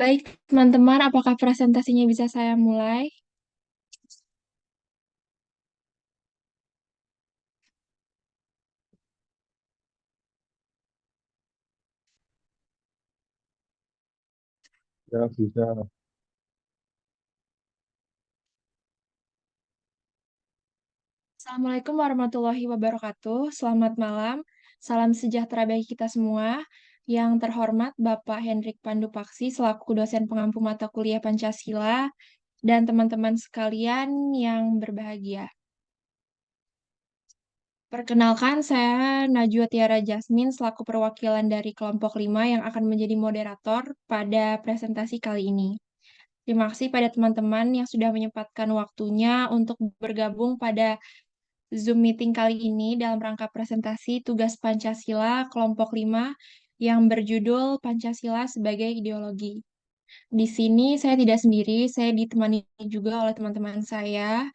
Baik, teman-teman, apakah presentasinya bisa saya mulai? Ya, bisa. Assalamualaikum warahmatullahi wabarakatuh. Selamat malam. Salam sejahtera bagi kita semua. Yang terhormat Bapak Hendrik Pandupaksi selaku dosen pengampu mata kuliah Pancasila dan teman-teman sekalian yang berbahagia. Perkenalkan, saya Najwa Tiara Jasmine selaku perwakilan dari kelompok 5 yang akan menjadi moderator pada presentasi kali ini. Terima kasih pada teman-teman yang sudah menyempatkan waktunya untuk bergabung pada Zoom meeting kali ini dalam rangka presentasi tugas Pancasila kelompok 5 yang berjudul Pancasila sebagai Ideologi. Di sini saya tidak sendiri, saya ditemani juga oleh teman-teman saya.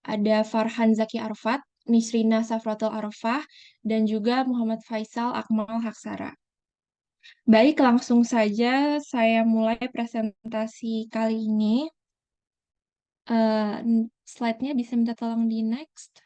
Ada Farhan Zaki Arfat, Nisrina Safratul Arafah, dan juga Muhammad Faisal Akmal Haksara. Baik, langsung saja saya mulai presentasi kali ini. Slide-nya bisa minta tolong di next.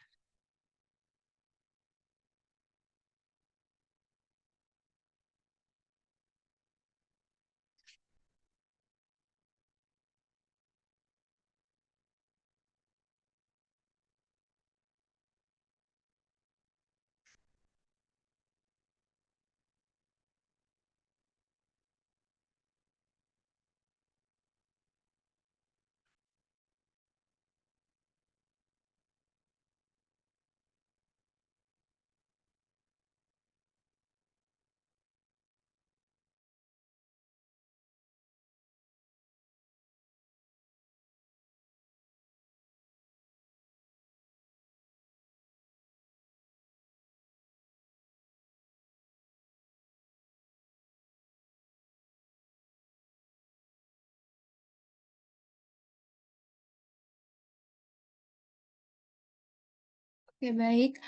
Oke, baik.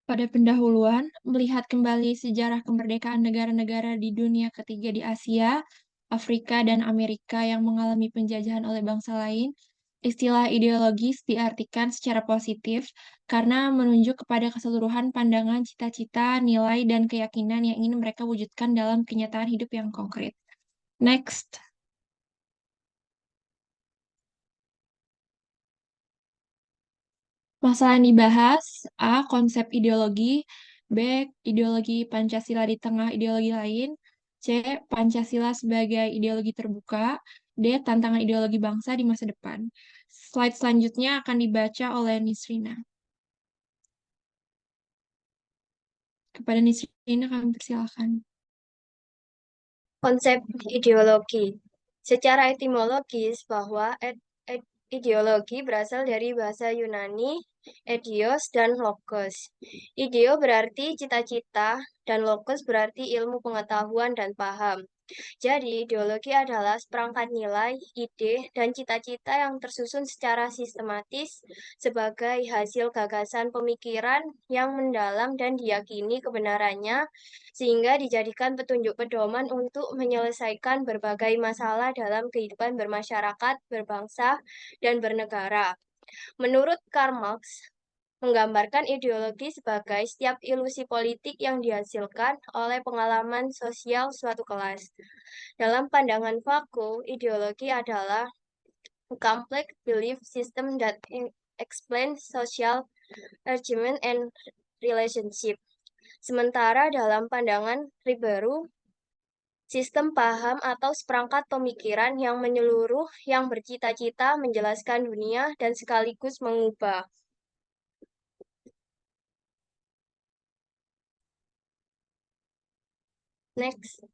Pada pendahuluan, melihat kembali sejarah kemerdekaan negara-negara di dunia ketiga di Asia, Afrika, dan Amerika yang mengalami penjajahan oleh bangsa lain, istilah ideologis diartikan secara positif karena menunjuk kepada keseluruhan pandangan, cita-cita, nilai, dan keyakinan yang ingin mereka wujudkan dalam kenyataan hidup yang konkret. Next. Masalah yang dibahas, A. Konsep ideologi, B. Ideologi Pancasila di tengah ideologi lain, C. Pancasila sebagai ideologi terbuka, D. Tantangan ideologi bangsa di masa depan. Slide selanjutnya akan dibaca oleh Nisrina. Kepada Nisrina kami persilakan. Konsep ideologi. Secara etimologis bahwa ideologi berasal dari bahasa Yunani, eideos dan logos. Ideo berarti cita-cita dan logos berarti ilmu pengetahuan dan paham. Jadi, ideologi adalah seperangkat nilai, ide, dan cita-cita yang tersusun secara sistematis sebagai hasil gagasan pemikiran yang mendalam dan diyakini kebenarannya, sehingga dijadikan petunjuk pedoman untuk menyelesaikan berbagai masalah dalam kehidupan bermasyarakat, berbangsa, dan bernegara. Menurut Karl Marx, menggambarkan ideologi sebagai setiap ilusi politik yang dihasilkan oleh pengalaman sosial suatu kelas. Dalam pandangan Foucault, ideologi adalah a complex belief system that explains social argument and relationship. Sementara dalam pandangan Ribeiro, sistem paham atau seperangkat pemikiran yang menyeluruh yang bercita-cita menjelaskan dunia dan sekaligus mengubah. Next.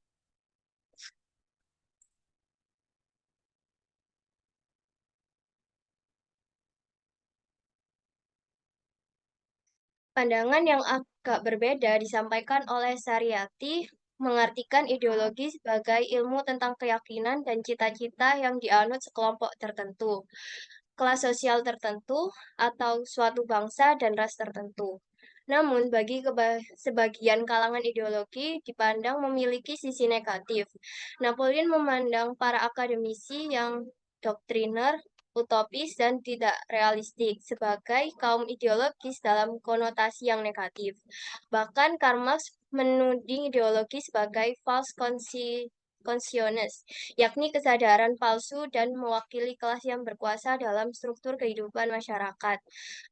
Pandangan yang agak berbeda disampaikan oleh Saryati, mengartikan ideologi sebagai ilmu tentang keyakinan dan cita-cita yang dianut sekelompok tertentu, kelas sosial tertentu, atau suatu bangsa dan ras tertentu. Namun, bagi sebagian kalangan ideologi dipandang memiliki sisi negatif. Napoleon memandang para akademisi yang doktriner, utopis, dan tidak realistik sebagai kaum ideologis dalam konotasi yang negatif. Bahkan Karl Marx menuding ideologi sebagai false consciousness, yakni kesadaran palsu dan mewakili kelas yang berkuasa dalam struktur kehidupan masyarakat.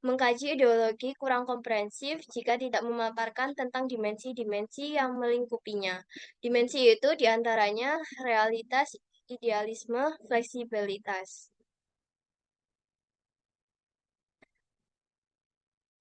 Mengkaji ideologi kurang komprehensif jika tidak memaparkan tentang dimensi-dimensi yang melingkupinya. Dimensi itu diantaranya realitas, idealisme, fleksibilitas.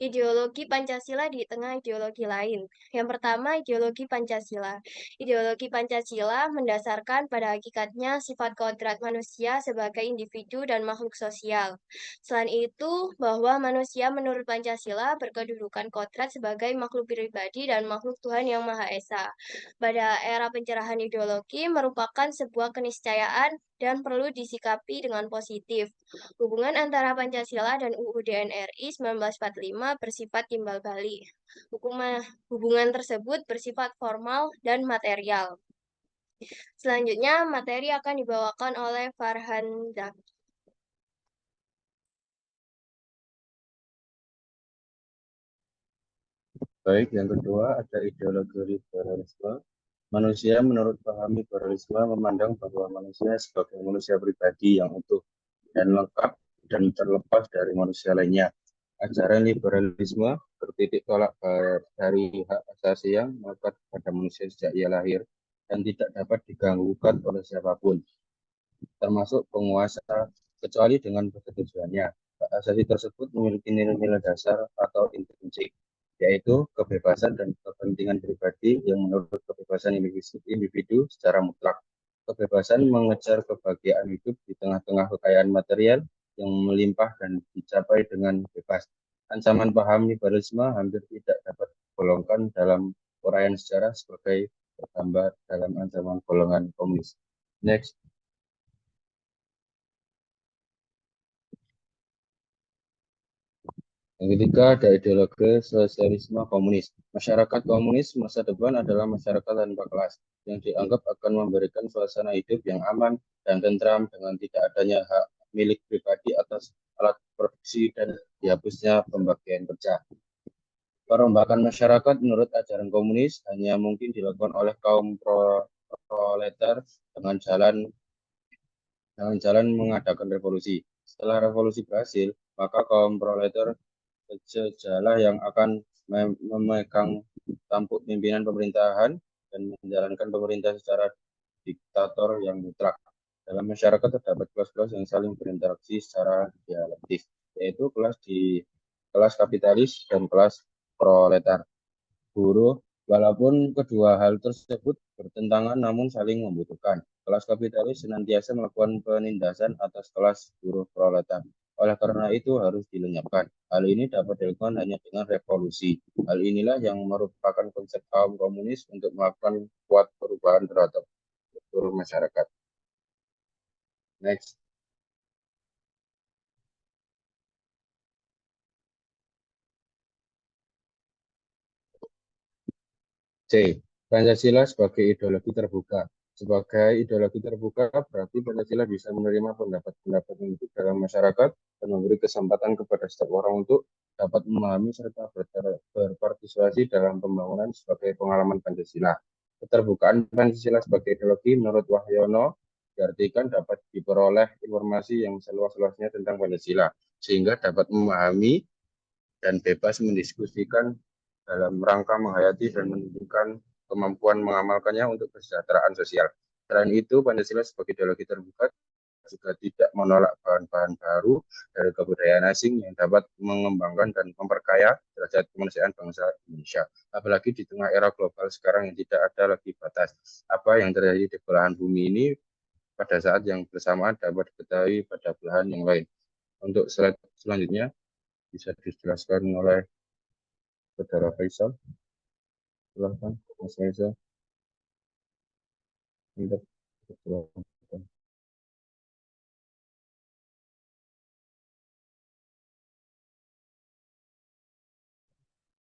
Ideologi Pancasila di tengah ideologi lain. Yang pertama, ideologi Pancasila. Ideologi Pancasila mendasarkan pada hakikatnya sifat kodrat manusia sebagai individu dan makhluk sosial. Selain itu, bahwa manusia menurut Pancasila berkedudukan kodrat sebagai makhluk pribadi dan makhluk Tuhan Yang Maha Esa. Pada era pencerahan ideologi merupakan sebuah keniscayaan dan perlu disikapi dengan positif. Hubungan antara Pancasila dan UUD NRI 1945 bersifat timbal balik. Hubungan tersebut bersifat formal dan material. Selanjutnya, materi akan dibawakan oleh Farhan Zaki. Baik, yang kedua ada ideologi liberalisme. Manusia menurut paham liberalisme memandang bahwa manusia sebagai manusia pribadi yang utuh dan lengkap dan terlepas dari manusia lainnya. Ajaran liberalisme bertitik tolak dari hak asasi yang melekat pada manusia sejak ia lahir dan tidak dapat diganggukan oleh siapapun, termasuk penguasa, kecuali dengan persetujuannya. Hak asasi tersebut memiliki nilai-nilai dasar atau intrinsik, yaitu kebebasan dan kepentingan pribadi yang menurut kebebasan individu secara mutlak. Kebebasan mengejar kebahagiaan hidup di tengah-tengah kekayaan material yang melimpah dan dicapai dengan bebas. Ancaman paham liberalisme hampir tidak dapat digolongkan dalam uraian sejarah sebagai tergambar dalam ancaman golongan komunis. Next. Yang ketiga ada ideologi sosialisme komunis. Masyarakat komunis masa depan adalah masyarakat tanpa kelas yang dianggap akan memberikan suasana hidup yang aman dan tentram dengan tidak adanya hak milik pribadi atas alat produksi dan dihapusnya pembagian kerja. Perombakan masyarakat menurut ajaran komunis hanya mungkin dilakukan oleh kaum proletar dengan jalan mengadakan revolusi. Setelah revolusi berhasil, maka kaum proletar sejalah yang akan memegang tampuk pimpinan pemerintahan dan menjalankan pemerintah secara diktator yang mutlak. Dalam masyarakat terdapat kelas-kelas yang saling berinteraksi secara dialektis, yaitu kelas kapitalis dan kelas proletar. Buruh, walaupun kedua hal tersebut bertentangan namun saling membutuhkan. Kelas kapitalis senantiasa melakukan penindasan atas kelas buruh proletar. Oleh karena itu harus dilenyapkan. Hal ini dapat dilakukan hanya dengan revolusi. Hal inilah yang merupakan konsep kaum komunis untuk melakukan kuat perubahan terhadap struktur masyarakat. Next. C. Pancasila sebagai ideologi terbuka. Sebagai ideologi terbuka, berarti Pancasila bisa menerima pendapat-pendapat yang hidup dalam masyarakat dan memberi kesempatan kepada setiap orang untuk dapat memahami serta berpartisipasi dalam pembangunan sebagai pengalaman Pancasila. Keterbukaan Pancasila sebagai ideologi menurut Wahyono diartikan dapat diperoleh informasi yang seluas-luasnya tentang Pancasila, sehingga dapat memahami dan bebas mendiskusikan dalam rangka menghayati dan menunjukkan kemampuan mengamalkannya untuk kesejahteraan sosial. Selain itu, Pancasila sebagai ideologi terbuka juga tidak menolak bahan-bahan baru dari kebudayaan asing yang dapat mengembangkan dan memperkaya derajat kemanusiaan bangsa Indonesia. Apalagi di tengah era global sekarang yang tidak ada lagi batas. Apa yang terjadi di belahan bumi ini pada saat yang bersamaan dapat diketahui pada belahan yang lain. Untuk slide selanjutnya bisa dijelaskan oleh Saudara Faisal. Silahkan, Mas Faisal. Untuk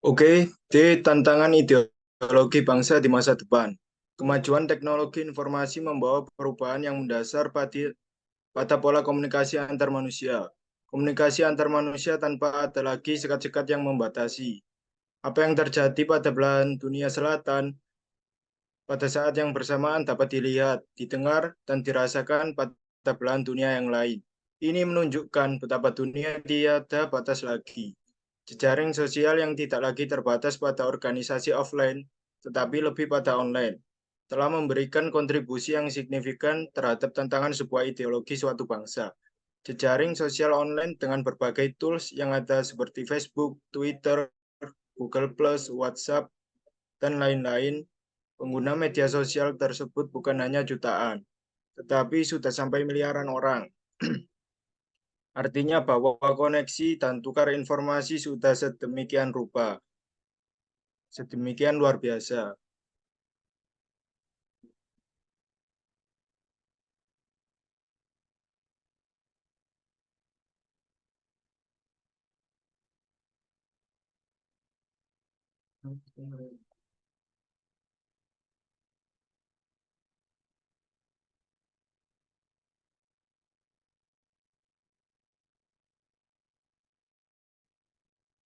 Oke, D. Tantangan ideologi bangsa di masa depan. Kemajuan teknologi informasi membawa perubahan yang mendasar pada pola komunikasi antar manusia. Komunikasi antar manusia tanpa ada lagi sekat-sekat yang membatasi. Apa yang terjadi pada belahan dunia selatan pada saat yang bersamaan dapat dilihat, didengar, dan dirasakan pada belahan dunia yang lain. Ini menunjukkan betapa dunia tiada batas lagi. Jejaring sosial yang tidak lagi terbatas pada organisasi offline, tetapi lebih pada online, telah memberikan kontribusi yang signifikan terhadap tantangan sebuah ideologi suatu bangsa. Jejaring sosial online dengan berbagai tools yang ada seperti Facebook, Twitter, Google+, WhatsApp, dan lain-lain. Pengguna media sosial tersebut bukan hanya jutaan, tetapi sudah sampai miliaran orang. Artinya bahwa koneksi dan tukar informasi sudah sedemikian rupa, sedemikian luar biasa.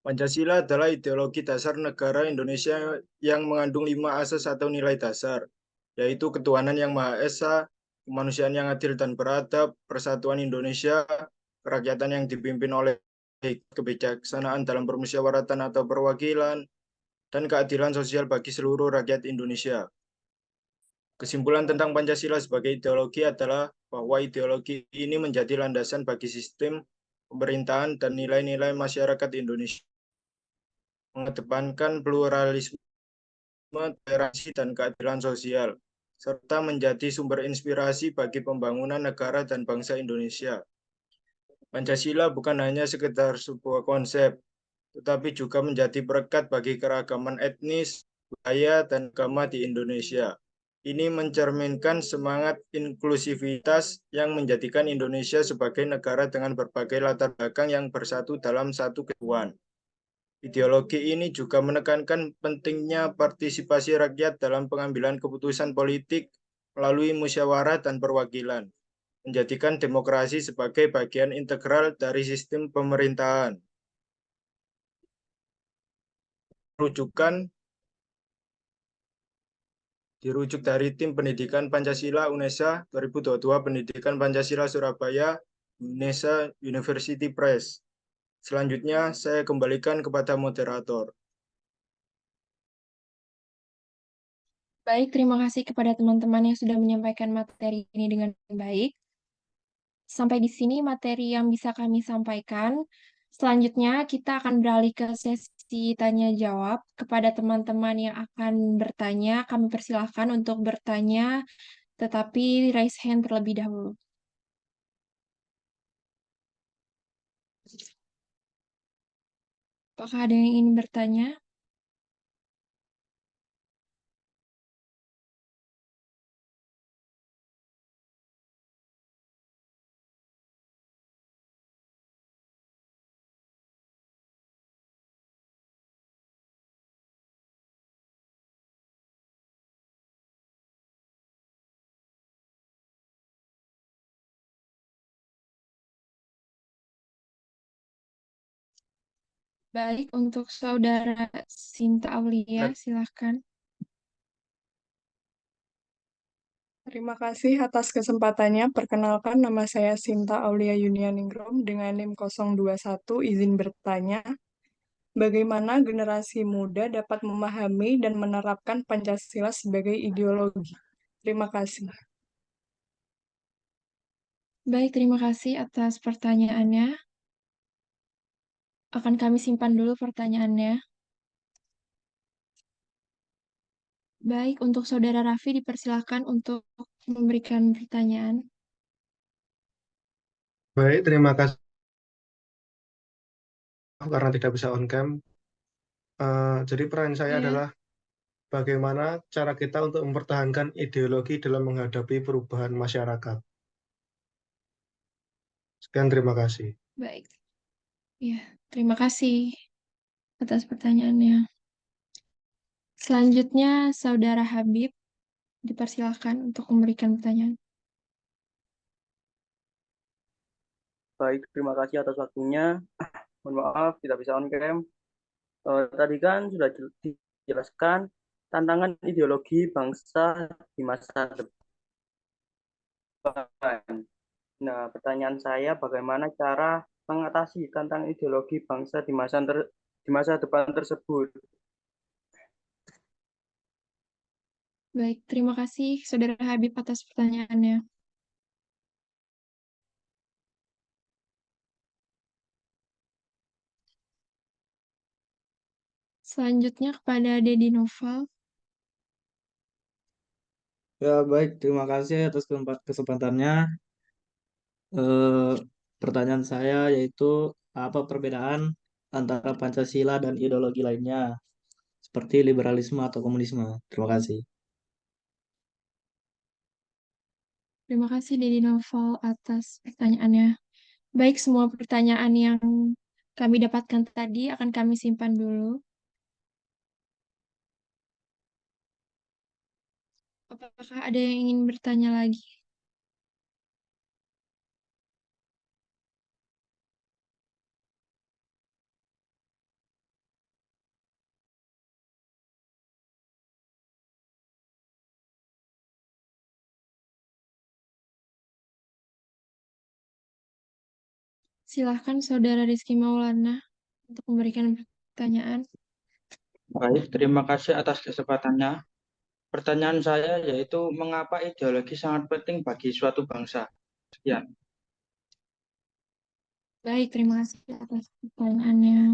Pancasila adalah ideologi dasar negara Indonesia yang mengandung 5 asas atau nilai dasar, yaitu ketuhanan yang Maha Esa, kemanusiaan yang adil dan beradab, persatuan Indonesia, kerakyatan yang dipimpin oleh kebijaksanaan dalam permusyawaratan atau perwakilan, dan keadilan sosial bagi seluruh rakyat Indonesia. Kesimpulan tentang Pancasila sebagai ideologi adalah bahwa ideologi ini menjadi landasan bagi sistem pemerintahan dan nilai-nilai masyarakat Indonesia, mengedepankan pluralisme, toleransi, dan keadilan sosial, serta menjadi sumber inspirasi bagi pembangunan negara dan bangsa Indonesia. Pancasila bukan hanya sekedar sebuah konsep, tetapi juga menjadi perekat bagi keragaman etnis, budaya, dan agama di Indonesia. Ini mencerminkan semangat inklusivitas yang menjadikan Indonesia sebagai negara dengan berbagai latar belakang yang bersatu dalam satu kesatuan. Ideologi ini juga menekankan pentingnya partisipasi rakyat dalam pengambilan keputusan politik melalui musyawarah dan perwakilan, menjadikan demokrasi sebagai bagian integral dari sistem pemerintahan. Rujukan dirujuk dari Tim Pendidikan Pancasila UNESA 2022 Pendidikan Pancasila Surabaya UNESA University Press. Selanjutnya saya kembalikan kepada moderator. Baik, terima kasih kepada teman-teman yang sudah menyampaikan materi ini dengan baik. Sampai di sini materi yang bisa kami sampaikan. Selanjutnya kita akan beralih ke sesi tanya jawab. Kepada teman-teman yang akan bertanya, kami persilahkan untuk bertanya, tetapi raise hand terlebih dahulu. Apakah ada yang ingin bertanya? Baik, untuk Saudara Sinta Aulia, silahkan. Terima kasih atas kesempatannya. Perkenalkan, nama saya Sinta Aulia Yunianingrum dengan NIM 021, izin bertanya. Bagaimana generasi muda dapat memahami dan menerapkan Pancasila sebagai ideologi? Terima kasih. Baik, terima kasih atas pertanyaannya. Akan kami simpan dulu pertanyaannya. Baik, untuk Saudara Raffi dipersilahkan untuk memberikan pertanyaan. Baik, terima kasih karena tidak bisa on cam. Jadi peran saya Ya, adalah bagaimana cara kita untuk mempertahankan ideologi dalam menghadapi perubahan masyarakat. Sekian, terima kasih. baik. Ya, terima kasih. atas pertanyaannya. Selanjutnya, Saudara Habib, dipersilakan untuk memberikan pertanyaan. Baik, terima kasih atas waktunya. Mohon maaf, tidak bisa on cam. Tadi kan sudah dijelaskan tantangan ideologi bangsa di masa depan. Nah, pertanyaan saya, bagaimana cara mengatasi tantangan ideologi bangsa di masa depan tersebut? Baik, terima kasih Saudara Habib atas pertanyaannya. Selanjutnya kepada Dedi Noval. Ya, baik. Terima kasih atas kesempatannya. Eh, Pertanyaan saya yaitu apa perbedaan antara Pancasila dan ideologi lainnya, seperti liberalisme atau komunisme? Terima kasih. Terima kasih Dedi Noval atas pertanyaannya. Baik, semua pertanyaan yang kami dapatkan tadi akan kami simpan dulu. Apakah ada yang ingin bertanya lagi? Silahkan Saudara Rizky Maulana untuk memberikan pertanyaan. Baik, terima kasih atas kesempatannya. Pertanyaan saya yaitu mengapa ideologi sangat penting bagi suatu bangsa? Sekian. Baik, terima kasih atas pertanyaannya.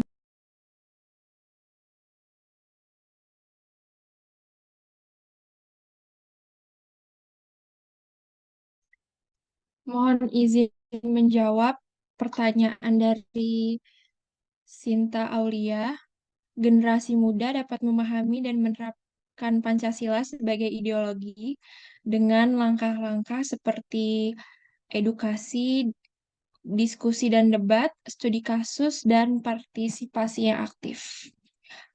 Mohon izin menjawab pertanyaan dari Sinta Aulia. Generasi muda dapat memahami dan menerapkan Pancasila sebagai ideologi dengan langkah-langkah seperti edukasi, diskusi dan debat, studi kasus, dan partisipasi yang aktif.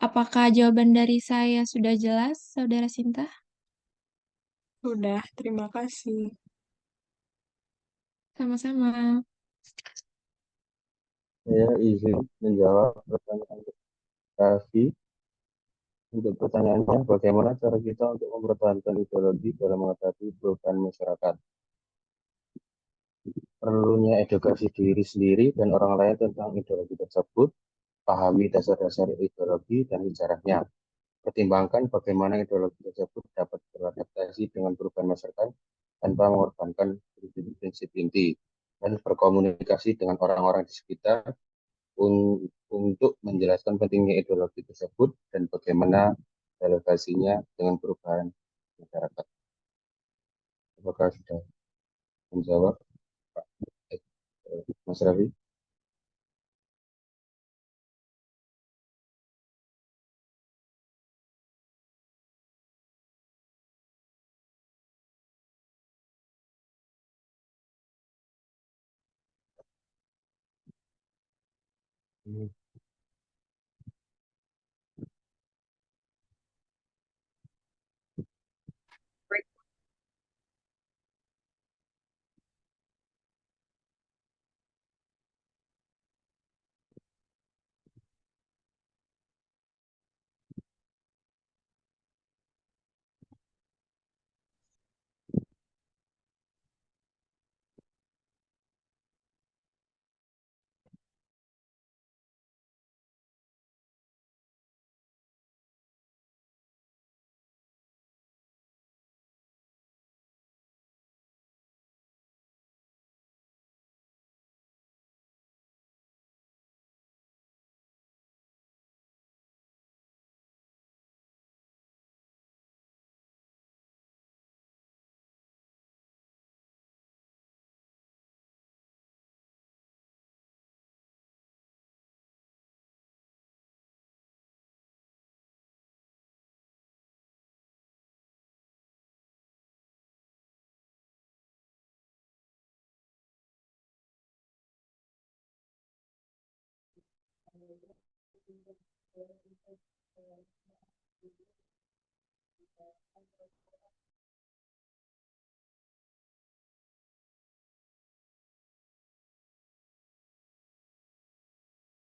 Apakah jawaban dari saya sudah jelas, Saudara Sinta? Sudah, terima kasih. Sama-sama. Saya izin menjawab pertanyaan Raffi. Untuk pertanyaannya, bagaimana cara kita untuk mempertahankan ideologi dalam menghadapi perubahan masyarakat? Perlunya edukasi diri sendiri dan orang lain tentang ideologi tersebut, pahami dasar-dasar ideologi dan sejarahnya. Pertimbangkan bagaimana ideologi tersebut dapat beradaptasi dengan perubahan masyarakat tanpa mengorbankan prinsip inti, dan berkomunikasi dengan orang-orang di sekitar untuk menjelaskan pentingnya ideologi tersebut dan bagaimana relevasinya dengan perubahan masyarakat. Apakah sudah menjawab, Pak Mas Rafi?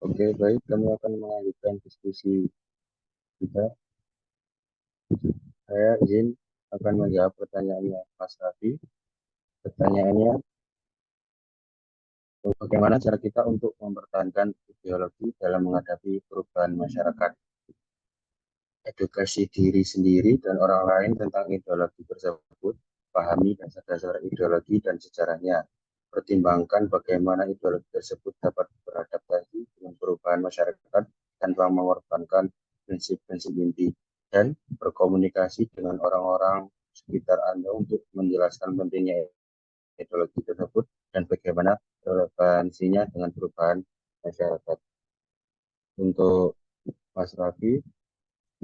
Oke, baik, kami akan melanjutkan diskusi kita. Saya izin akan menjawab pertanyaannya Mas Raffi. Pertanyaannya, bagaimana cara kita untuk mempertahankan ideologi dalam menghadapi perubahan masyarakat? Edukasi diri sendiri dan orang lain tentang ideologi tersebut, pahami dasar-dasar ideologi dan sejarahnya, pertimbangkan bagaimana ideologi tersebut dapat beradaptasi dengan perubahan masyarakat tanpa mengorbankan prinsip-prinsip inti, dan berkomunikasi dengan orang-orang sekitar Anda untuk menjelaskan pentingnya ideologi tersebut dan bagaimana relevansinya dengan perubahan masyarakat. Untuk Mas Raffi,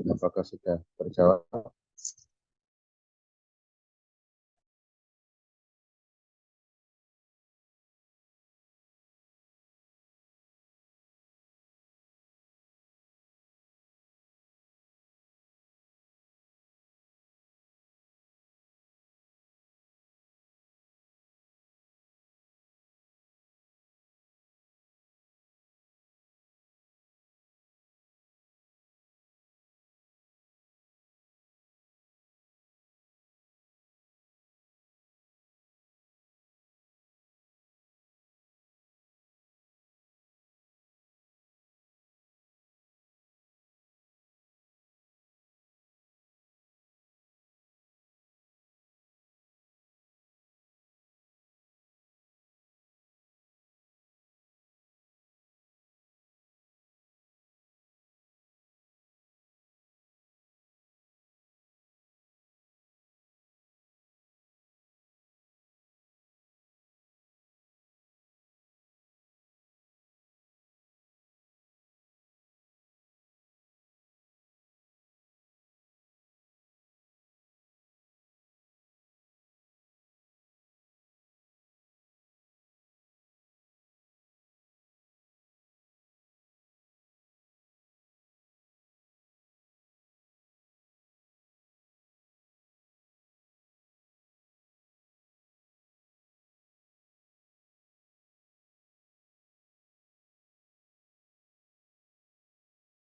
apakah sudah terjawab?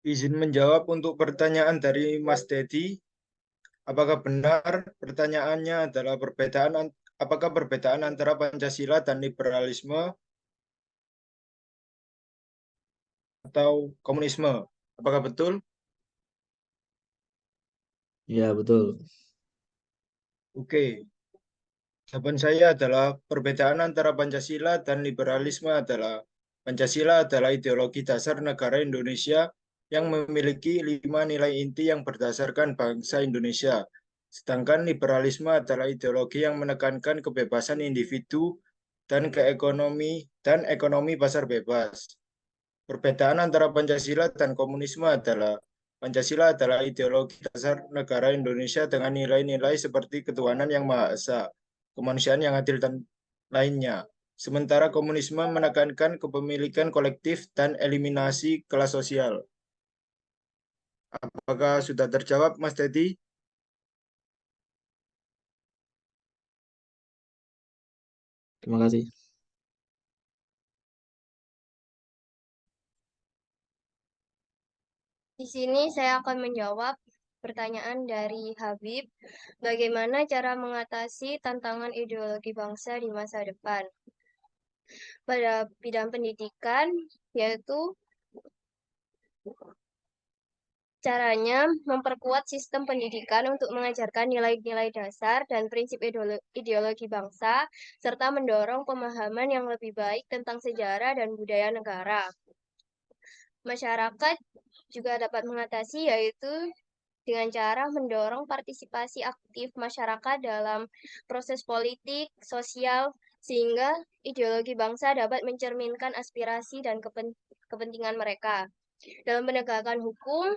Izin menjawab untuk pertanyaan dari Mas Dedi. Apakah benar pertanyaannya adalah apakah perbedaan antara Pancasila dan liberalisme atau komunisme? Apakah betul? Ya, betul. Oke. Jawaban saya adalah perbedaan antara Pancasila dan liberalisme adalah Pancasila adalah ideologi dasar negara Indonesia yang memiliki 5 nilai inti yang berdasarkan bangsa Indonesia. Sedangkan liberalisme adalah ideologi yang menekankan kebebasan individu dan ekonomi pasar bebas. Perbedaan antara Pancasila dan komunisme adalah Pancasila adalah ideologi dasar negara Indonesia dengan nilai-nilai seperti ketuhanan yang Maha Esa, kemanusiaan yang adil dan lainnya. Sementara komunisme menekankan kepemilikan kolektif dan eliminasi kelas sosial. Apakah sudah terjawab, Mas Dedi? Terima kasih. Di sini saya akan menjawab pertanyaan dari Habib, bagaimana cara mengatasi tantangan ideologi bangsa di masa depan? Pada bidang pendidikan, yaitu caranya memperkuat sistem pendidikan untuk mengajarkan nilai-nilai dasar dan prinsip ideologi bangsa, serta mendorong pemahaman yang lebih baik tentang sejarah dan budaya negara. Masyarakat juga dapat mengatasi, yaitu dengan cara mendorong partisipasi aktif masyarakat dalam proses politik, sosial, sehingga ideologi bangsa dapat mencerminkan aspirasi dan kepentingan mereka. Dalam penegakan hukum,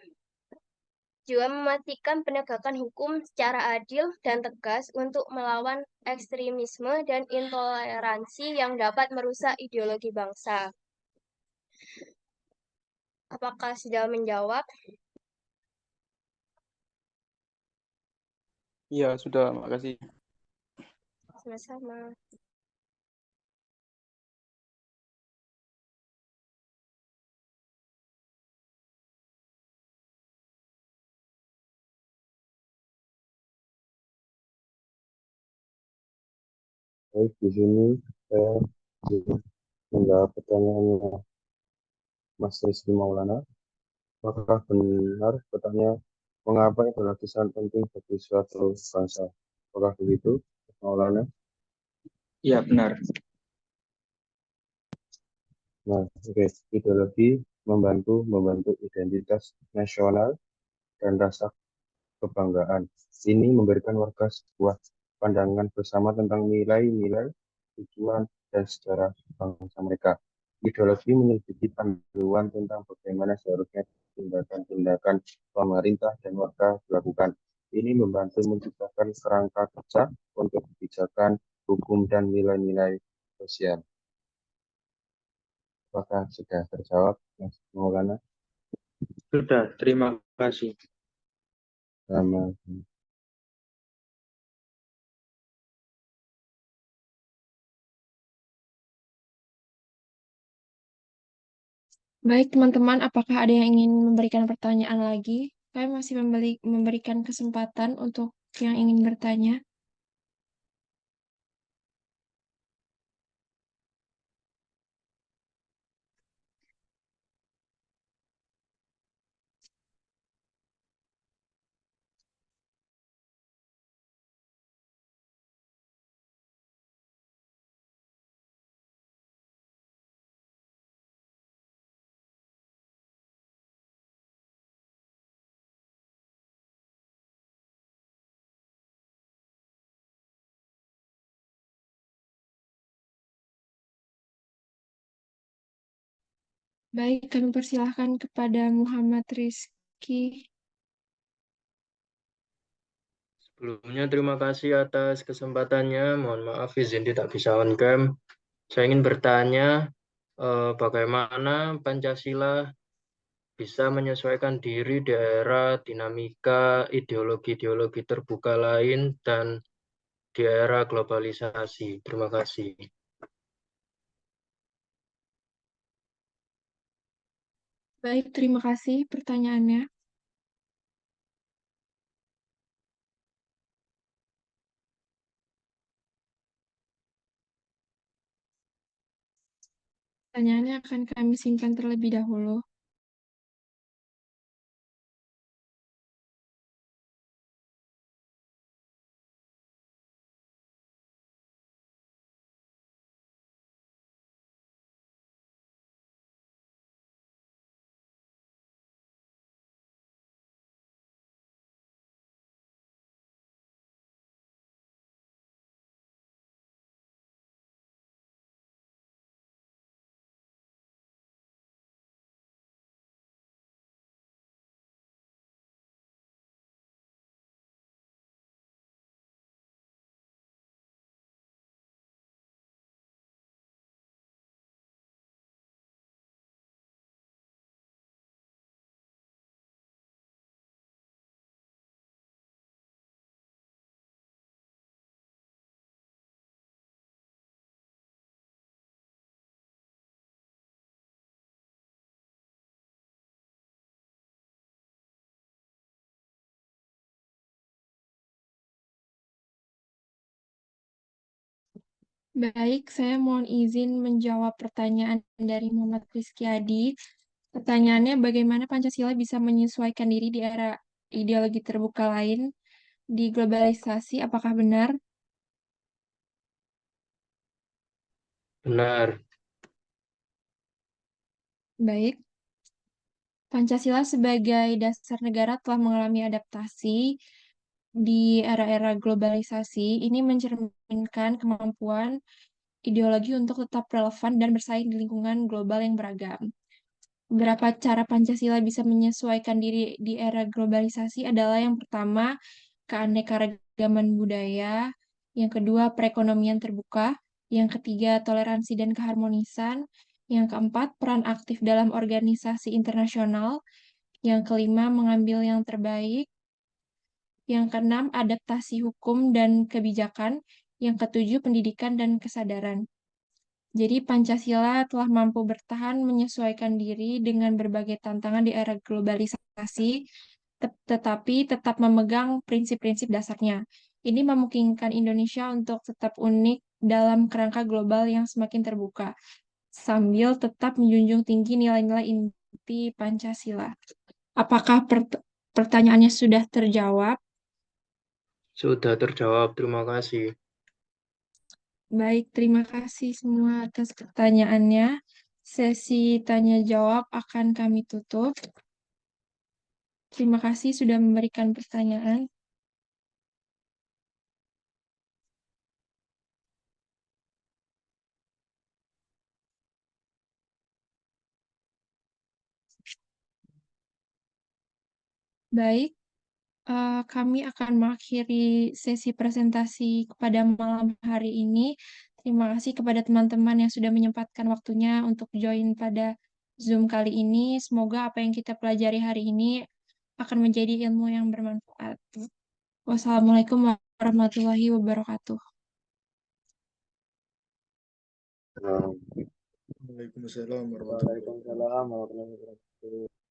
juga memastikan penegakan hukum secara adil dan tegas untuk melawan ekstremisme dan intoleransi yang dapat merusak ideologi bangsa. Apakah sudah menjawab? Iya, sudah, makasih. Sama-sama. Baik, di sini saya menjawab pertanyaannya Mas Rizky Maulana. Apakah benar bertanya mengapa ideologi sangat penting bagi suatu bangsa? Apakah begitu, Mas Maulana? Iya, benar. Nah, oke. Ideologi membantu identitas nasional dan rasa kebanggaan. Ini memberikan warga sebuah pandangan bersama tentang nilai-nilai, tujuan, dan sejarah bangsa mereka. Ideologi menyelidiki panduan tentang bagaimana seharusnya tindakan-tindakan pemerintah dan warga dilakukan. Ini membantu menciptakan kerangka kerja untuk kebijakan, hukum, dan nilai-nilai sosial. Apakah sudah terjawab, Mas Maulana? Sudah, terima kasih. Sama. Baik, teman-teman, apakah ada yang ingin memberikan pertanyaan lagi? Saya masih memberikan kesempatan untuk yang ingin bertanya. Baik, kami persilahkan kepada Muhammad Rizky. Sebelumnya terima kasih atas kesempatannya. Mohon maaf izin tidak bisa on cam. Saya ingin bertanya bagaimana Pancasila bisa menyesuaikan diri di era dinamika ideologi-ideologi terbuka lain dan di era globalisasi. Terima kasih. Baik, terima kasih pertanyaannya. Pertanyaannya akan kami simpan terlebih dahulu. Baik, saya mohon izin menjawab pertanyaan dari Muhammad Rizky Adi. Pertanyaannya, bagaimana Pancasila bisa menyesuaikan diri di era ideologi terbuka lain di globalisasi? Apakah benar? Benar. Baik. Pancasila sebagai dasar negara telah mengalami adaptasi di era-era globalisasi. Ini mencerminkan kemampuan ideologi untuk tetap relevan dan bersaing di lingkungan global yang beragam. Beberapa cara Pancasila bisa menyesuaikan diri di era globalisasi adalah yang pertama, keanekaragaman budaya, yang kedua, perekonomian terbuka, yang ketiga, toleransi dan keharmonisan, Yang keempat, peran aktif dalam organisasi internasional. Yang kelima, mengambil yang terbaik. Yang keenam, adaptasi hukum dan kebijakan. Yang ketujuh, pendidikan dan kesadaran. Jadi Pancasila telah mampu bertahan menyesuaikan diri dengan berbagai tantangan di era globalisasi, tetapi tetap memegang prinsip-prinsip dasarnya. Ini memungkinkan Indonesia untuk tetap unik dalam kerangka global yang semakin terbuka, sambil tetap menjunjung tinggi nilai-nilai inti Pancasila. Apakah pertanyaannya sudah terjawab? Sudah terjawab, terima kasih. Baik, terima kasih semua atas pertanyaannya. Sesi tanya jawab akan kami tutup. Terima kasih sudah memberikan pertanyaan. Baik, kami akan mengakhiri sesi presentasi pada malam hari ini. Terima kasih kepada teman-teman yang sudah menyempatkan waktunya untuk join pada Zoom kali ini. Semoga apa yang kita pelajari hari ini akan menjadi ilmu yang bermanfaat. Wassalamualaikum warahmatullahi wabarakatuh. Waalaikumsalam warahmatullahi wabarakatuh. Waalaikumsalam warahmatullahi wabarakatuh.